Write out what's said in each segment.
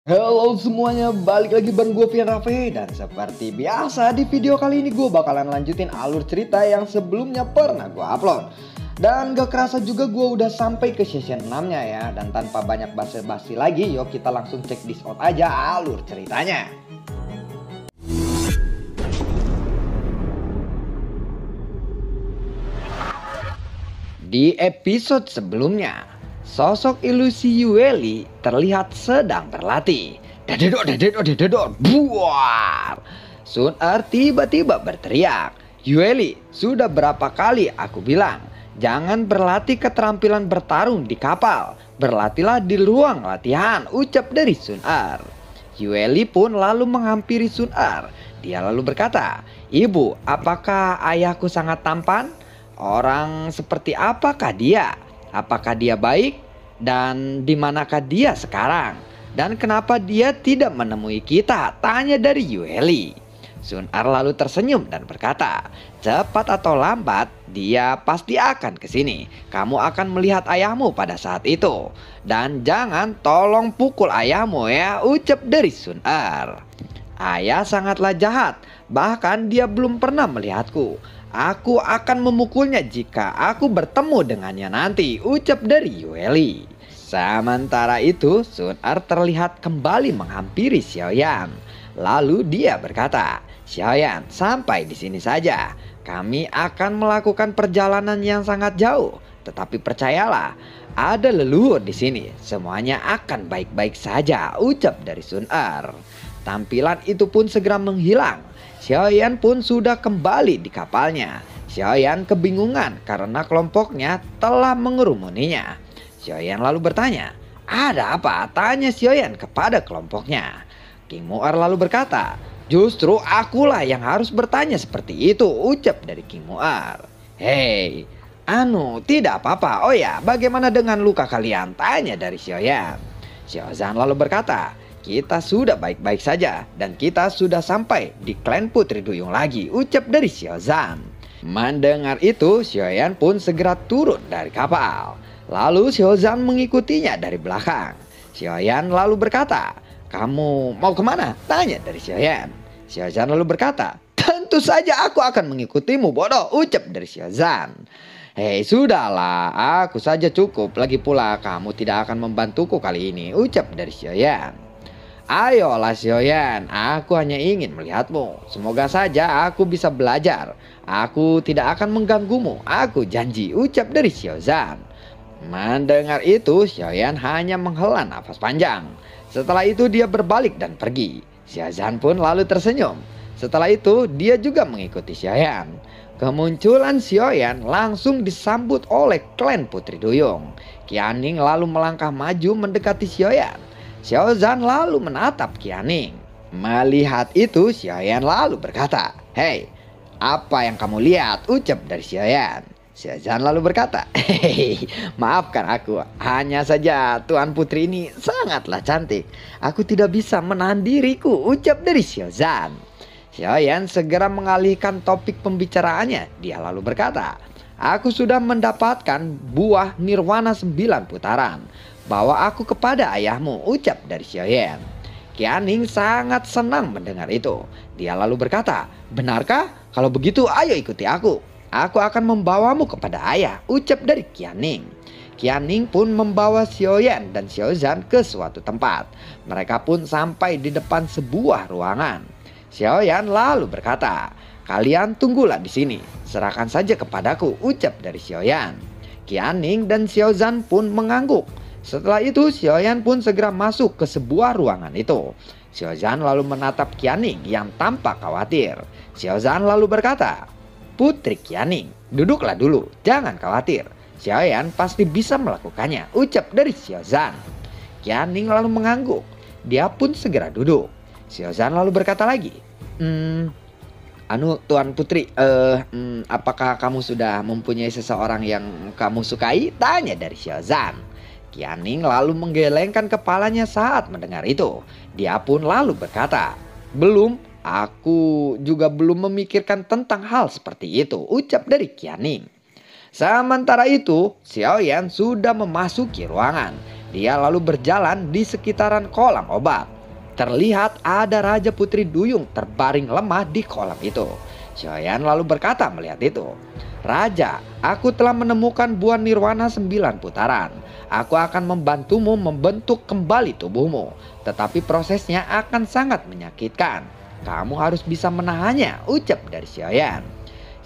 Halo semuanya, balik lagi bareng gue Vian Raffi. Dan seperti biasa di video kali ini gue bakalan lanjutin alur cerita yang sebelumnya pernah gue upload. Dan gak kerasa juga gue udah sampai ke season 6 nya ya. Dan tanpa banyak basa-basi lagi, yuk kita langsung check this out aja alur ceritanya. Di episode sebelumnya, sosok ilusi Yueli terlihat sedang berlatih. Dadedot, dadedot, dadedot, buar. Sun Er tiba-tiba berteriak, "Yueli, sudah berapa kali aku bilang, jangan berlatih keterampilan bertarung di kapal. Berlatihlah di ruang latihan," ucap dari Sun Er. Yueli pun lalu menghampiri Sun Er. Dia lalu berkata, "Ibu, apakah ayahku sangat tampan? Orang seperti apakah dia? Apakah dia baik? Dan di manakah dia sekarang? Dan kenapa dia tidak menemui kita?" tanya dari Yueli. Sun Er lalu tersenyum dan berkata, "Cepat atau lambat dia pasti akan ke sini. Kamu akan melihat ayahmu pada saat itu. Dan jangan tolong pukul ayahmu ya," ucap dari Sun Er. "Ayah sangatlah jahat, bahkan dia belum pernah melihatku. Aku akan memukulnya jika aku bertemu dengannya nanti," ucap dari Yueli. Sementara itu, Sun Er terlihat kembali menghampiri Xiaoyan. Lalu dia berkata, "Xiaoyan, sampai di sini saja. Kami akan melakukan perjalanan yang sangat jauh. Tetapi percayalah, ada leluhur di sini. Semuanya akan baik-baik saja," ucap dari Sun Er. Tampilan itu pun segera menghilang. Xiaoyan pun sudah kembali di kapalnya. Xiaoyan kebingungan karena kelompoknya telah mengerumuninya. Xiaoyan lalu bertanya, "Ada apa?" tanya Xiaoyan kepada kelompoknya. King Mu'er lalu berkata, "Justru akulah yang harus bertanya seperti itu," ucap dari King Mu'er. "Hei, tidak apa-apa. Oh ya, bagaimana dengan luka kalian?" tanya dari Xiaoyan. Xiaozan lalu berkata, "Kita sudah baik-baik saja dan kita sudah sampai di klan Putri Duyung lagi," ucap dari Xiaozan. Mendengar itu, Xiaoyan pun segera turun dari kapal. Lalu Xiaozan mengikutinya dari belakang. Xiaoyan lalu berkata, "Kamu mau kemana?" tanya dari Xiaoyan. Xiaozan lalu berkata, "Tentu saja aku akan mengikutimu, bodoh," ucap dari Xiaozan. "Hei, sudahlah, aku saja cukup. Lagi pula kamu tidak akan membantuku kali ini," ucap dari Xiaoyan. "Ayolah Xiaoyan, aku hanya ingin melihatmu. Semoga saja aku bisa belajar. Aku tidak akan mengganggumu, aku janji," ucap dari Xiaozan. Mendengar itu, Xiaoyan hanya menghela nafas panjang. Setelah itu dia berbalik dan pergi. Xiaozan pun lalu tersenyum. Setelah itu dia juga mengikuti Xiaoyan. Kemunculan Xiaoyan langsung disambut oleh klan Putri Duyung. Qianing lalu melangkah maju mendekati Xiaoyan. Xiaozan lalu menatap Qianing. Melihat itu, Xiaoyan lalu berkata, "Hei, apa yang kamu lihat?" ucap dari Xiaoyan. Xiaozan lalu berkata, "Hei, maafkan aku. Hanya saja Tuan Putri ini sangatlah cantik. Aku tidak bisa menahan diriku," ucap dari Xiaozan. Xiaoyan segera mengalihkan topik pembicaraannya. Dia lalu berkata, "Aku sudah mendapatkan buah nirwana 9 putaran. Bawa aku kepada ayahmu," ucap dari Xiaoyan. Qianing sangat senang mendengar itu. Dia lalu berkata, "Benarkah? Kalau begitu ayo ikuti aku. Aku akan membawamu kepada ayah," ucap dari Qianing. Qianing pun membawa Xiaoyan dan Xiaozan ke suatu tempat. Mereka pun sampai di depan sebuah ruangan. Xiaoyan lalu berkata, "Kalian tunggulah di sini. Serahkan saja kepadaku," ucap dari Xiaoyan. Qianing dan Xiaozan pun mengangguk. Setelah itu Xiaoyan pun segera masuk ke sebuah ruangan itu. Xiaozan lalu menatap Qianing yang tampak khawatir. Xiaozan lalu berkata, "Putri Qianing, duduklah dulu, jangan khawatir. Xiaoyan pasti bisa melakukannya," ucap dari Xiaozan. Qianing lalu mengangguk. Dia pun segera duduk. Xiaozan lalu berkata lagi, Tuan Putri, apakah kamu sudah mempunyai seseorang yang kamu sukai?" tanya dari Xiaozan. Qianing lalu menggelengkan kepalanya saat mendengar itu. Dia pun lalu berkata, "Belum. Aku juga belum memikirkan tentang hal seperti itu," ucap dari Qianing. Sementara itu, Xiaoyan sudah memasuki ruangan. Dia lalu berjalan di sekitaran kolam obat. terlihat ada Raja Putri Duyung terbaring lemah di kolam itu. Xiaoyan lalu berkata melihat itu, "Raja, aku telah menemukan buah nirwana 9 putaran. Aku akan membantumu membentuk kembali tubuhmu. Tetapi prosesnya akan sangat menyakitkan. Kamu harus bisa menahannya," ucap dari Xiaoyan.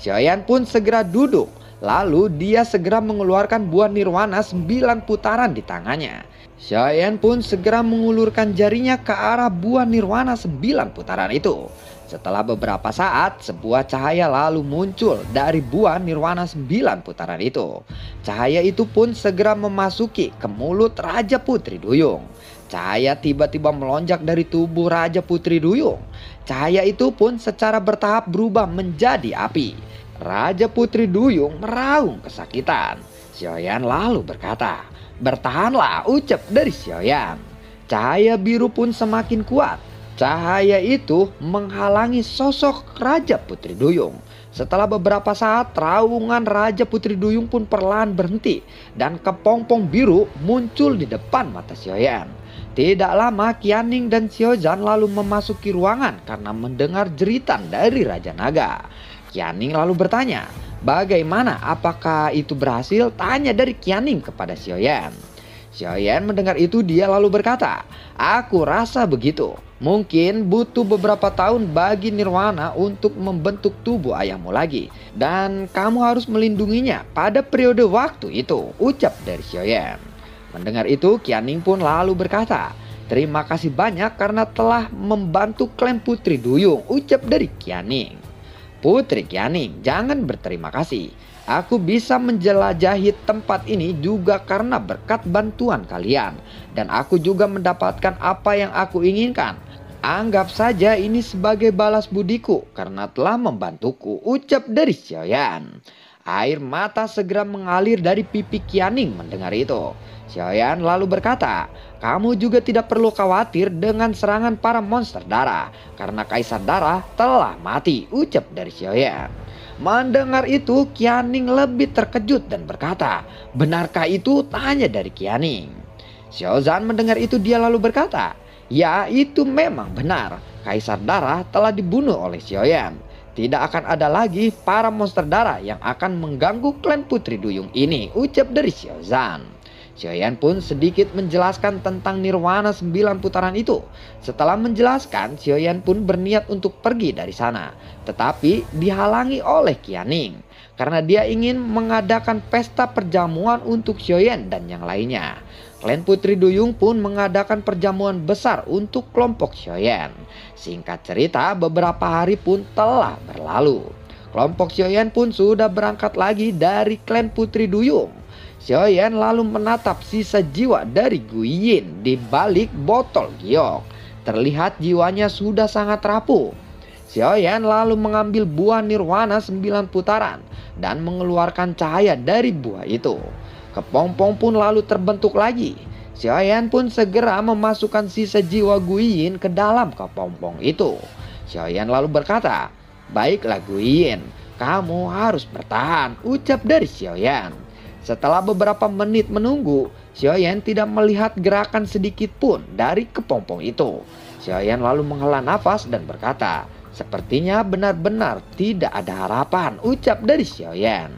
Xiaoyan pun segera duduk. Lalu dia segera mengeluarkan buah nirwana 9 putaran di tangannya. Xiaoyan pun segera mengulurkan jarinya ke arah buah nirwana 9 putaran itu. Setelah beberapa saat, sebuah cahaya lalu muncul dari buah nirwana 9 putaran itu. Cahaya itu pun segera memasuki ke mulut Raja Putri Duyung. Cahaya tiba-tiba melonjak dari tubuh Raja Putri Duyung. Cahaya itu pun secara bertahap berubah menjadi api. Raja Putri Duyung meraung kesakitan. Xiaoyan lalu berkata, "Bertahanlah," ucap dari Xiaoyan. Cahaya biru pun semakin kuat. Cahaya itu menghalangi sosok Raja Putri Duyung. Setelah beberapa saat, raungan Raja Putri Duyung pun perlahan berhenti dan kepompong biru muncul di depan mata Xiaoyan. Tidak lama Qianing dan Xiaozhan lalu memasuki ruangan karena mendengar jeritan dari Raja Naga. Qianing lalu bertanya, "Bagaimana? Apakah itu berhasil?" tanya dari Qianing kepada Xiaoyan. Xiaoyan mendengar itu dia lalu berkata, "Aku rasa begitu. Mungkin butuh beberapa tahun bagi nirwana untuk membentuk tubuh ayahmu lagi. Dan kamu harus melindunginya pada periode waktu itu," ucap dari Xiaoyan. Mendengar itu Qianing pun lalu berkata, "Terima kasih banyak karena telah membantu klan Putri Duyung," ucap dari Qianing. "Putri Qianing, jangan berterima kasih. Aku bisa menjelajahi tempat ini juga karena berkat bantuan kalian. Dan aku juga mendapatkan apa yang aku inginkan. Anggap saja ini sebagai balas budiku karena telah membantuku," ucap dari Xiaoyan. Air mata segera mengalir dari pipi Qianing mendengar itu. Xiaoyan lalu berkata, "Kamu juga tidak perlu khawatir dengan serangan para monster darah karena Kaisar Darah telah mati," ucap dari Xiaoyan. Mendengar itu Qianing lebih terkejut dan berkata, "Benarkah itu?" tanya dari Qianing. Xiaozhan mendengar itu dia lalu berkata, "Ya, itu memang benar. Kaisar Darah telah dibunuh oleh Xiaoyan. Tidak akan ada lagi para monster darah yang akan mengganggu klan Putri Duyung ini," ucap dari Xiaozhan. Xiaoyan pun sedikit menjelaskan tentang nirwana 9 putaran itu. Setelah menjelaskan, Xiaoyan pun berniat untuk pergi dari sana. Tetapi dihalangi oleh Qianing. Karena dia ingin mengadakan pesta perjamuan untuk Xiaoyan dan yang lainnya. Klan Putri Duyung pun mengadakan perjamuan besar untuk kelompok Xiaoyan. Singkat cerita, beberapa hari pun telah berlalu. Kelompok Xiaoyan pun sudah berangkat lagi dari klan Putri Duyung. Xiaoyan lalu menatap sisa jiwa dari Guiyin di balik botol giok. Terlihat jiwanya sudah sangat rapuh. Xiaoyan lalu mengambil buah nirwana 9 putaran dan mengeluarkan cahaya dari buah itu. Kepompong pun lalu terbentuk lagi. Xiaoyan pun segera memasukkan sisa jiwa Guiyin ke dalam kepompong itu. Xiaoyan lalu berkata, "Baiklah Guiyin, kamu harus bertahan," ucap dari Xiaoyan. Setelah beberapa menit menunggu, Xiaoyan tidak melihat gerakan sedikit pun dari kepompong itu. Xiaoyan lalu menghela nafas dan berkata, "Sepertinya benar-benar tidak ada harapan," ucap dari Xiaoyan.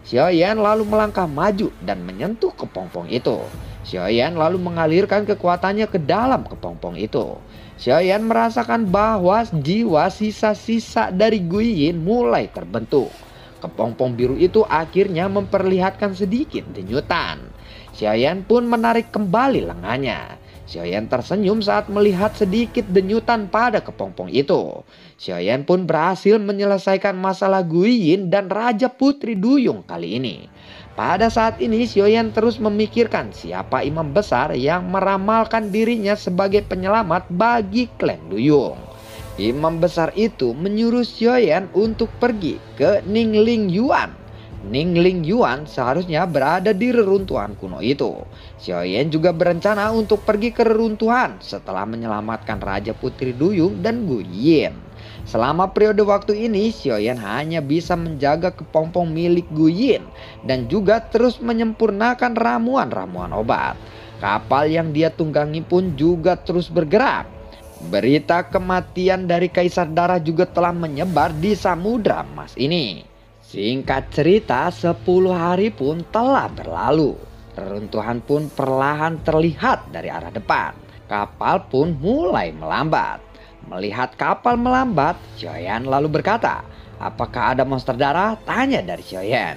Xiaoyan lalu melangkah maju dan menyentuh kepompong itu. Xiaoyan lalu mengalirkan kekuatannya ke dalam kepompong itu. Xiaoyan merasakan bahwa jiwa sisa-sisa dari Guiyin mulai terbentuk. Kepompong biru itu akhirnya memperlihatkan sedikit denyutan. Xiaoyan pun menarik kembali lengannya. Xiaoyan tersenyum saat melihat sedikit denyutan pada kepompong itu. Xiaoyan pun berhasil menyelesaikan masalah Guiyin dan Raja Putri Duyung kali ini. Pada saat ini Xiaoyan terus memikirkan siapa imam besar yang meramalkan dirinya sebagai penyelamat bagi klan Duyung. Imam besar itu menyuruh Xiaoyan untuk pergi ke Ningling Yuan. Ningling Yuan seharusnya berada di reruntuhan kuno itu. Xiaoyan juga berencana untuk pergi ke reruntuhan setelah menyelamatkan Raja Putri Duyung dan Guiyin. Selama periode waktu ini Xiaoyan hanya bisa menjaga kepompong milik Guiyin dan juga terus menyempurnakan ramuan-ramuan obat. Kapal yang dia tunggangi pun juga terus bergerak. Berita kematian dari Kaisar Dara juga telah menyebar di Samudra Emas ini. Singkat cerita, 10 hari pun telah berlalu. Reruntuhan pun perlahan terlihat dari arah depan. Kapal pun mulai melambat. Melihat kapal melambat, Xiaoyan lalu berkata, "Apakah ada monster darah?" tanya dari Xiaoyan.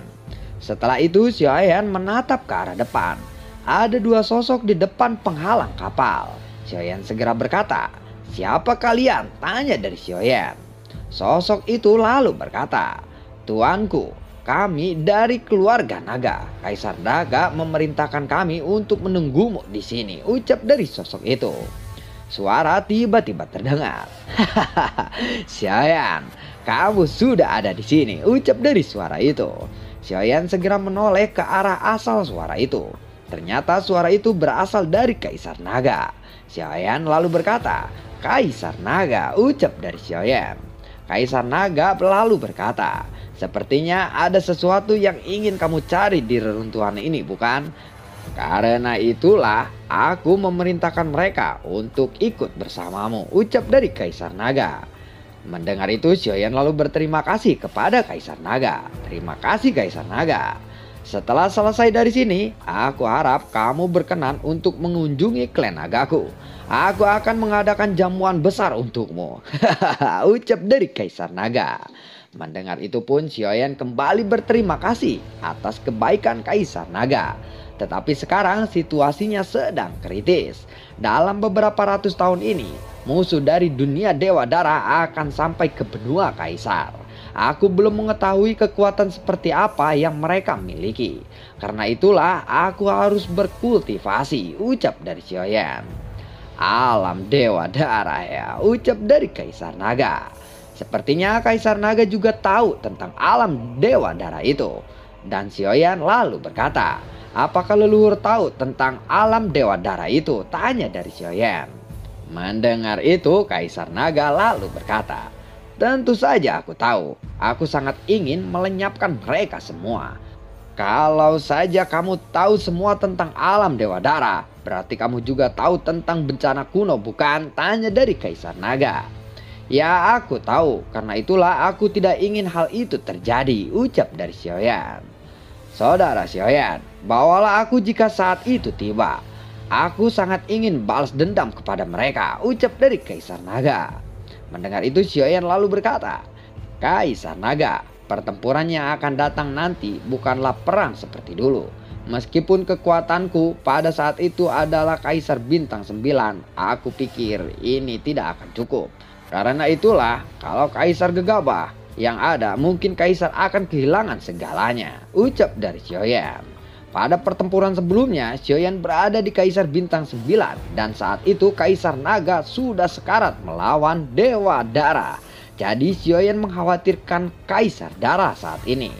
Setelah itu Xiaoyan menatap ke arah depan. Ada 2 sosok di depan penghalang kapal. Xiaoyan segera berkata, "Siapa kalian?" tanya dari Xiaoyan. Sosok itu lalu berkata, "Tuanku, kami dari keluarga naga. Kaisar Naga memerintahkan kami untuk menunggumu di sini," ucap dari sosok itu. Suara tiba-tiba terdengar. "Hahaha, Xiaoyan, kamu sudah ada di sini," ucap dari suara itu. Xiaoyan segera menoleh ke arah asal suara itu. Ternyata suara itu berasal dari Kaisar Naga. Xiaoyan lalu berkata, "Kaisar Naga," ucap dari Xiaoyan. Kaisar Naga lalu berkata, "Sepertinya ada sesuatu yang ingin kamu cari di reruntuhan ini, bukan? Karena itulah aku memerintahkan mereka untuk ikut bersamamu," ucap dari Kaisar Naga. Mendengar itu Xiaoyan lalu berterima kasih kepada Kaisar Naga. "Terima kasih Kaisar Naga. Setelah selesai dari sini, aku harap kamu berkenan untuk mengunjungi klan nagaku. Aku akan mengadakan jamuan besar untukmu," hahaha, ucap dari Kaisar Naga. Mendengar itu pun Xiaoyan kembali berterima kasih atas kebaikan Kaisar Naga. Tetapi sekarang situasinya sedang kritis. Dalam beberapa ratus tahun ini, musuh dari dunia Dewa Dara akan sampai ke benua Kaisar. Aku belum mengetahui kekuatan seperti apa yang mereka miliki. Karena itulah aku harus berkultivasi, ucap dari Xiaoyan. "Alam Dewa Dara ya," ucap dari Kaisar Naga. Sepertinya Kaisar Naga juga tahu tentang alam Dewa Dara itu. Dan Xiaoyan lalu berkata, "Apakah leluhur tahu tentang alam Dewa Dara itu?" tanya dari Xiaoyan. Mendengar itu Kaisar Naga lalu berkata, "Tentu saja aku tahu. Aku sangat ingin melenyapkan mereka semua. Kalau saja kamu tahu semua tentang alam Dewa Dara, berarti kamu juga tahu tentang bencana kuno, bukan?" tanya dari Kaisar Naga. "Ya, aku tahu. Karena itulah aku tidak ingin hal itu terjadi," ucap dari Xiaoyan. "Saudara Xiaoyan, bawalah aku jika saat itu tiba. Aku sangat ingin balas dendam kepada mereka," ucap dari Kaisar Naga. Mendengar itu Xiaoyan lalu berkata, "Kaisar Naga, pertempuran yang akan datang nanti bukanlah perang seperti dulu. Meskipun kekuatanku pada saat itu adalah Kaisar Bintang 9, aku pikir ini tidak akan cukup. Karena itulah kalau Kaisar gegabah yang ada, mungkin Kaisar akan kehilangan segalanya," ucap dari Xiaoyan. Pada pertempuran sebelumnya, Xiaoyan berada di Kaisar Bintang 9 dan saat itu Kaisar Naga sudah sekarat melawan Dewa Dara. Jadi Xiaoyan mengkhawatirkan Kaisar Dara saat ini.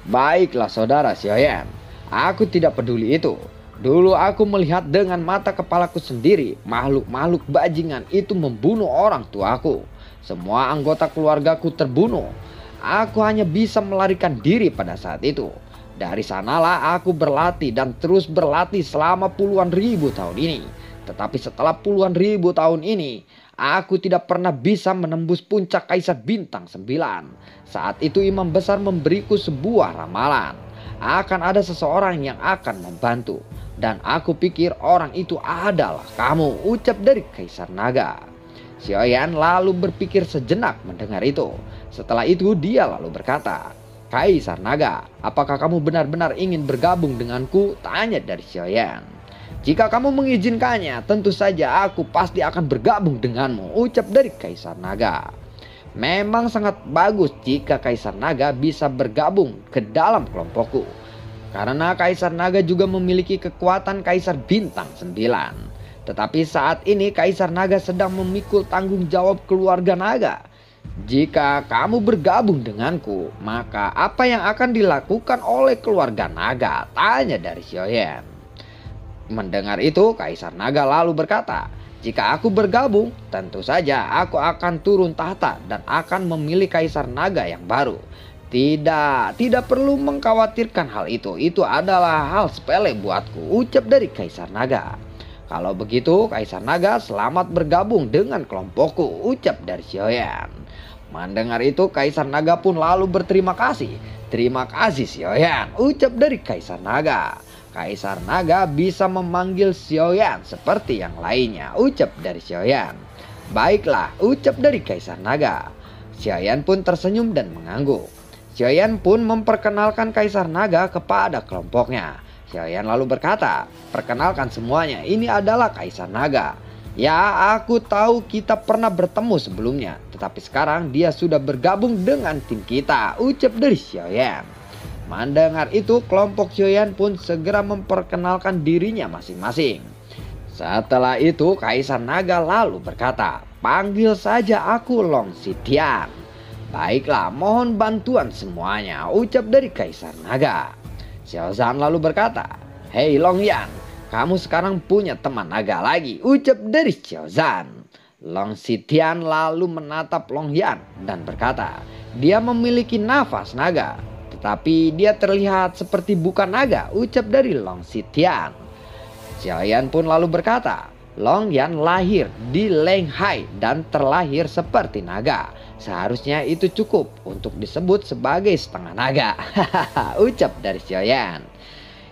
"Baiklah saudara Xiaoyan, aku tidak peduli itu. Dulu aku melihat dengan mata kepalaku sendiri makhluk-makhluk bajingan itu membunuh orang tuaku. Semua anggota keluargaku terbunuh. Aku hanya bisa melarikan diri pada saat itu. Dari sanalah aku berlatih dan terus berlatih selama puluhan ribu tahun ini. Tetapi setelah puluhan ribu tahun ini, aku tidak pernah bisa menembus puncak Kaisar Bintang 9. Saat itu imam besar memberiku sebuah ramalan. Akan ada seseorang yang akan membantu. Dan aku pikir orang itu adalah kamu," ucap dari Kaisar Naga. Xiaoyan lalu berpikir sejenak mendengar itu. Setelah itu dia lalu berkata, "Kaisar Naga, apakah kamu benar-benar ingin bergabung denganku?" tanya dari Xiaoyan. "Jika kamu mengizinkannya, tentu saja aku pasti akan bergabung denganmu," ucap dari Kaisar Naga. Memang sangat bagus jika Kaisar Naga bisa bergabung ke dalam kelompokku. Karena Kaisar Naga juga memiliki kekuatan Kaisar Bintang 9. Tetapi saat ini Kaisar Naga sedang memikul tanggung jawab keluarga naga. Jika kamu bergabung denganku, maka apa yang akan dilakukan oleh keluarga naga? Tanya dari Xiaoyan. Mendengar itu Kaisar Naga lalu berkata, "Jika aku bergabung, tentu saja aku akan turun tahta dan akan memilih Kaisar Naga yang baru. Tidak perlu mengkhawatirkan hal itu. Itu adalah hal sepele buatku," ucap dari Kaisar Naga. Kalau begitu Kaisar Naga selamat bergabung dengan kelompokku, ucap dari Xiaoyan. Mendengar itu Kaisar Naga pun lalu berterima kasih. Terima kasih Xiaoyan, ucap dari Kaisar Naga. Kaisar Naga bisa memanggil Xiaoyan seperti yang lainnya, ucap dari Xiaoyan. Baiklah, ucap dari Kaisar Naga. Xiaoyan pun tersenyum dan mengangguk. Xiaoyan pun memperkenalkan Kaisar Naga kepada kelompoknya. Xiaoyan lalu berkata, perkenalkan semuanya, ini adalah Kaisar Naga. Ya, aku tahu kita pernah bertemu sebelumnya, tetapi sekarang dia sudah bergabung dengan tim kita, ucap dari Xiaoyan. Mendengar itu, kelompok Xiaoyan pun segera memperkenalkan dirinya masing-masing. Setelah itu, Kaisar Naga lalu berkata, panggil saja aku Long Xitian. Baiklah, mohon bantuan semuanya, ucap dari Kaisar Naga. Xiaozan lalu berkata, hei Long Yan, kamu sekarang punya teman naga lagi, ucap dari Xiaozan. Long Xitian lalu menatap Long Yan dan berkata, dia memiliki nafas naga, tetapi dia terlihat seperti bukan naga, ucap dari Long Xitian. Xiaoyan pun lalu berkata, Long Yan lahir di Lenghai dan terlahir seperti naga. Seharusnya itu cukup untuk disebut sebagai setengah naga. Ucap dari Xiaoyan.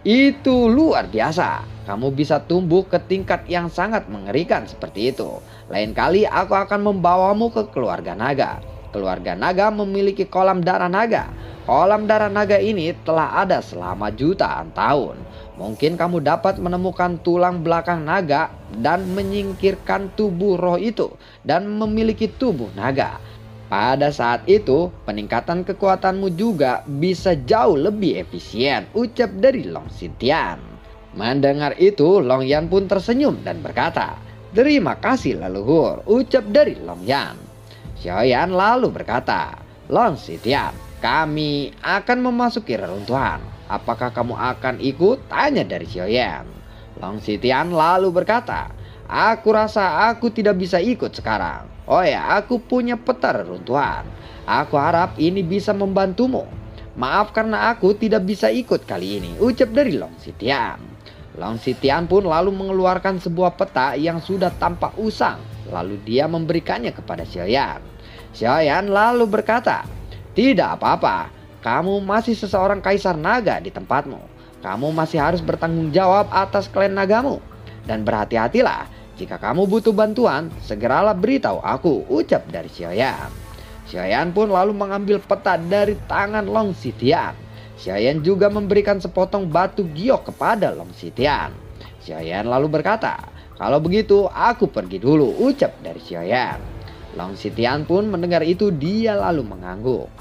Itu luar biasa. Kamu bisa tumbuh ke tingkat yang sangat mengerikan seperti itu. Lain kali aku akan membawamu ke keluarga naga. Keluarga naga memiliki kolam darah naga. Kolam darah naga ini telah ada selama jutaan tahun. Mungkin kamu dapat menemukan tulang belakang naga dan menyingkirkan tubuh roh itu dan memiliki tubuh naga. Pada saat itu, peningkatan kekuatanmu juga bisa jauh lebih efisien, ucap dari Long Xitian. Mendengar itu, Long Yan pun tersenyum dan berkata, terima kasih leluhur, ucap dari Long Yan. Xiaoyan lalu berkata, Long Xitian, kami akan memasuki reruntuhan. Apakah kamu akan ikut? Tanya dari Xiaoyan. Long Xitian lalu berkata, aku rasa aku tidak bisa ikut sekarang. Oh ya, aku punya peta reruntuhan. Aku harap ini bisa membantumu. Maaf karena aku tidak bisa ikut kali ini, ucap dari Long Xitian. Long Xitian pun lalu mengeluarkan sebuah peta yang sudah tampak usang. Lalu dia memberikannya kepada Xiaoyan. Xiaoyan lalu berkata, tidak apa-apa, kamu masih seseorang Kaisar Naga di tempatmu. Kamu masih harus bertanggung jawab atas klan nagamu. Dan berhati-hatilah. Jika kamu butuh bantuan, segeralah beritahu aku, ucap dari Xiaoyan. Xiaoyan pun lalu mengambil peta dari tangan Long Xitian. Xiaoyan juga memberikan sepotong batu giok kepada Long Xitian. Xiaoyan lalu berkata, kalau begitu aku pergi dulu, ucap dari Xiaoyan. Long Xitian pun mendengar itu dia lalu mengangguk.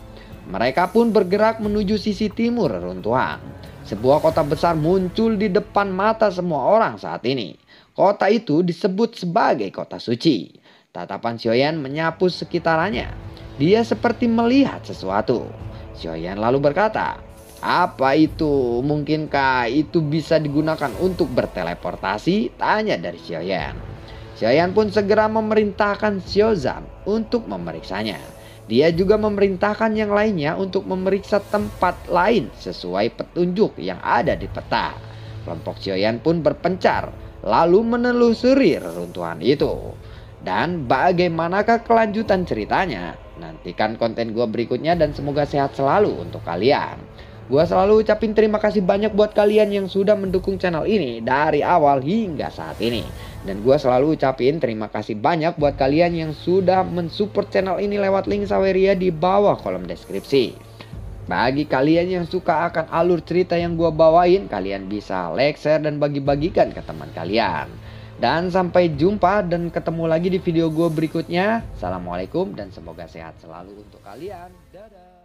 Mereka pun bergerak menuju sisi timur reruntuhan. Sebuah kota besar muncul di depan mata semua orang saat ini. Kota itu disebut sebagai kota suci. Tatapan Xiaoyan menyapu sekitarannya. Dia seperti melihat sesuatu. Xiaoyan lalu berkata, apa itu? Mungkinkah itu bisa digunakan untuk berteleportasi? Tanya dari Xiaoyan. Xiaoyan pun segera memerintahkan Xiaozan untuk memeriksanya. Dia juga memerintahkan yang lainnya untuk memeriksa tempat lain sesuai petunjuk yang ada di peta. Kelompok Xiaoyan pun berpencar lalu menelusuri reruntuhan itu. Dan bagaimanakah kelanjutan ceritanya? Nantikan konten gue berikutnya dan semoga sehat selalu untuk kalian. Gue selalu ucapin terima kasih banyak buat kalian yang sudah mendukung channel ini dari awal hingga saat ini. Dan gue selalu ucapin terima kasih banyak buat kalian yang sudah mensupport channel ini lewat link Saweria di bawah kolom deskripsi. Bagi kalian yang suka akan alur cerita yang gue bawain, kalian bisa like, share, dan bagi-bagikan ke teman kalian. Dan sampai jumpa dan ketemu lagi di video gue berikutnya. Assalamualaikum dan semoga sehat selalu untuk kalian. Dadah.